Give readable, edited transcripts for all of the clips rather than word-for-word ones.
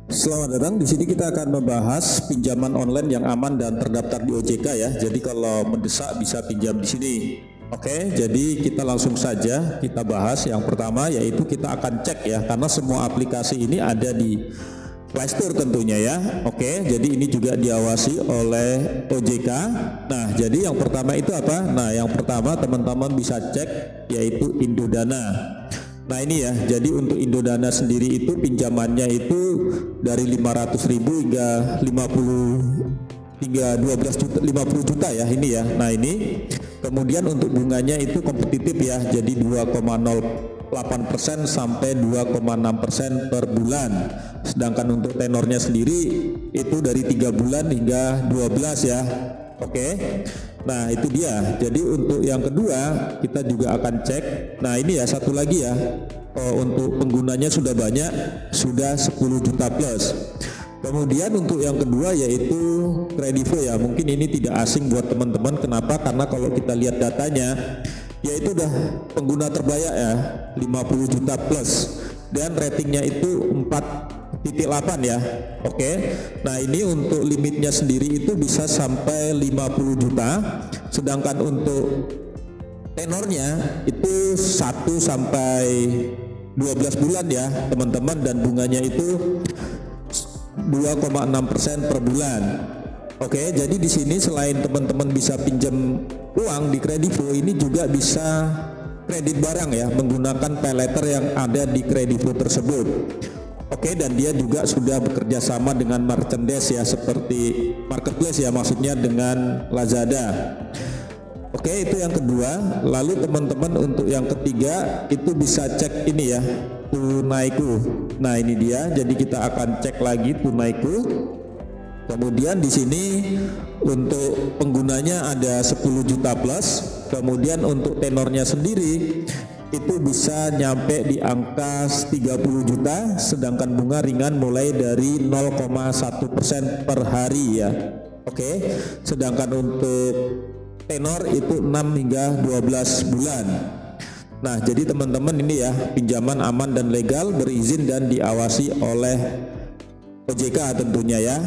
Selamat datang. Di sini kita akan membahas pinjaman online yang aman dan terdaftar di OJK ya. Jadi kalau mendesak bisa pinjam di sini. Oke, jadi kita langsung saja kita bahas. Yang pertama yaitu kita akan cek ya, karena semua aplikasi ini ada di Play Store tentunya ya. Oke, jadi ini juga diawasi oleh OJK. Nah, jadi yang pertama itu apa? Nah, yang pertama teman-teman bisa cek yaitu Indodana. Nah ini ya, jadi untuk Indodana sendiri itu pinjamannya itu dari 500.000 hingga 12 juta, 50 juta ya ini ya. Nah ini kemudian untuk bunganya itu kompetitif ya, jadi 2,08% sampai 2,6% per bulan. Sedangkan untuk tenornya sendiri itu dari 3 bulan hingga 12 ya. Oke. Nah itu dia. Jadi untuk yang kedua kita juga akan cek. Nah ini ya satu lagi ya, untuk penggunanya sudah banyak, sudah 10 juta plus. Kemudian untuk yang kedua yaitu Kredivo ya. Mungkin ini tidak asing buat teman-teman. Kenapa? Karena kalau kita lihat datanya yaitu udah pengguna terbanyak ya, 50 juta plus, dan ratingnya itu 4,8 ya. Oke. Nah ini untuk limitnya sendiri itu bisa sampai 50 juta. Sedangkan untuk tenornya itu 1 sampai 12 bulan ya teman-teman, dan bunganya itu 2,6% per bulan. Oke, jadi di sini selain teman-teman bisa pinjam uang di Kredivo, ini juga bisa kredit barang ya menggunakan paylater yang ada di Kredivo tersebut. Oke, dan dia juga sudah bekerja sama dengan merchandise ya, seperti marketplace ya, maksudnya dengan Lazada. Oke, itu yang kedua. Lalu teman-teman untuk yang ketiga itu bisa cek ini ya, Tunaiku. Nah ini dia. Jadi kita akan cek lagi Tunaiku. Kemudian di sini untuk penggunanya ada 10 juta plus. Kemudian untuk tenornya sendiri itu bisa nyampe di angka 30 juta, sedangkan bunga ringan mulai dari 0,1% per hari ya. Oke. Sedangkan untuk tenor itu 6 hingga 12 bulan. Nah, jadi teman-teman ini ya, pinjaman aman dan legal, berizin dan diawasi oleh OJK tentunya ya.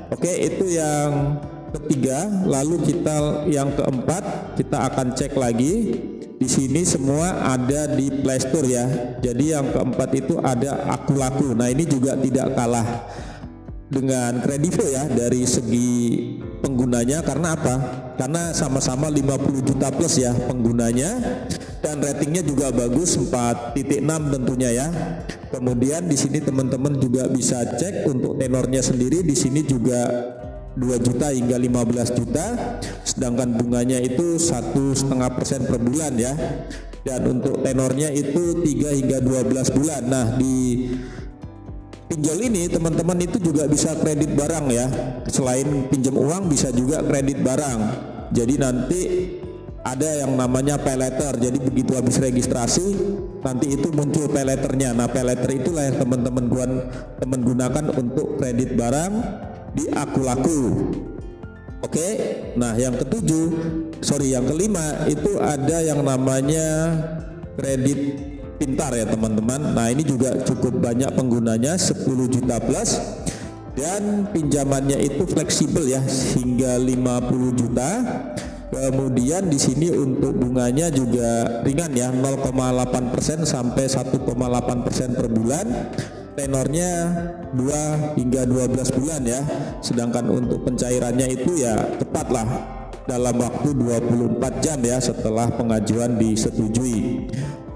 Oke, itu yang ketiga. Lalu kita yang keempat, kita akan cek lagi. Di sini semua ada di Play Store ya. Jadi yang keempat itu ada Akulaku. Nah, ini juga tidak kalah dengan Kredivo ya dari segi penggunanya. Karena apa? Karena sama-sama 50 juta plus ya penggunanya, dan ratingnya juga bagus, 4,6 tentunya ya. Kemudian di sini teman-teman juga bisa cek untuk tenornya sendiri. Di sini juga 2 juta hingga 15 juta, sedangkan bunganya itu 1,5% per bulan ya. Dan untuk tenornya itu 3 hingga 12 bulan. Nah di pinjol ini teman-teman itu juga bisa kredit barang ya. Selain pinjam uang bisa juga kredit barang. Jadi nanti ada yang namanya paylater. Jadi begitu habis registrasi nanti itu muncul paylaternya. Nah paylater itulah yang teman-teman gunakan untuk kredit barang di Akulaku. Oke. Nah yang kelima itu ada yang namanya kredit pintar ya teman-teman. Nah ini juga cukup banyak penggunanya, 10 juta plus, dan pinjamannya itu fleksibel ya hingga 50 juta. Kemudian di sini untuk bunganya juga ringan ya, 0,8% sampai 1,8% per bulan. Tenornya 2 hingga 12 bulan ya. Sedangkan untuk pencairannya itu ya tepat lah dalam waktu 24 jam ya setelah pengajuan disetujui.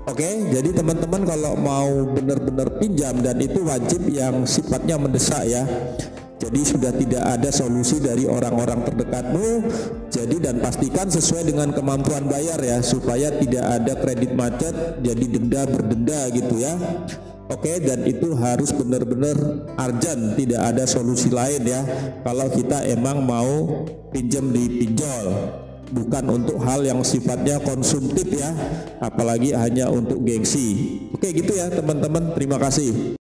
Oke, jadi teman-teman kalau mau benar-benar pinjam, dan itu wajib yang sifatnya mendesak ya. Jadi sudah tidak ada solusi dari orang-orang terdekatmu. Jadi dan pastikan sesuai dengan kemampuan bayar ya, supaya tidak ada kredit macet jadi berdenda gitu ya. Oke, dan itu harus benar-benar urgent, tidak ada solusi lain ya. Kalau kita emang mau pinjam di pinjol, bukan untuk hal yang sifatnya konsumtif ya, apalagi hanya untuk gengsi. Oke gitu ya teman-teman, terima kasih.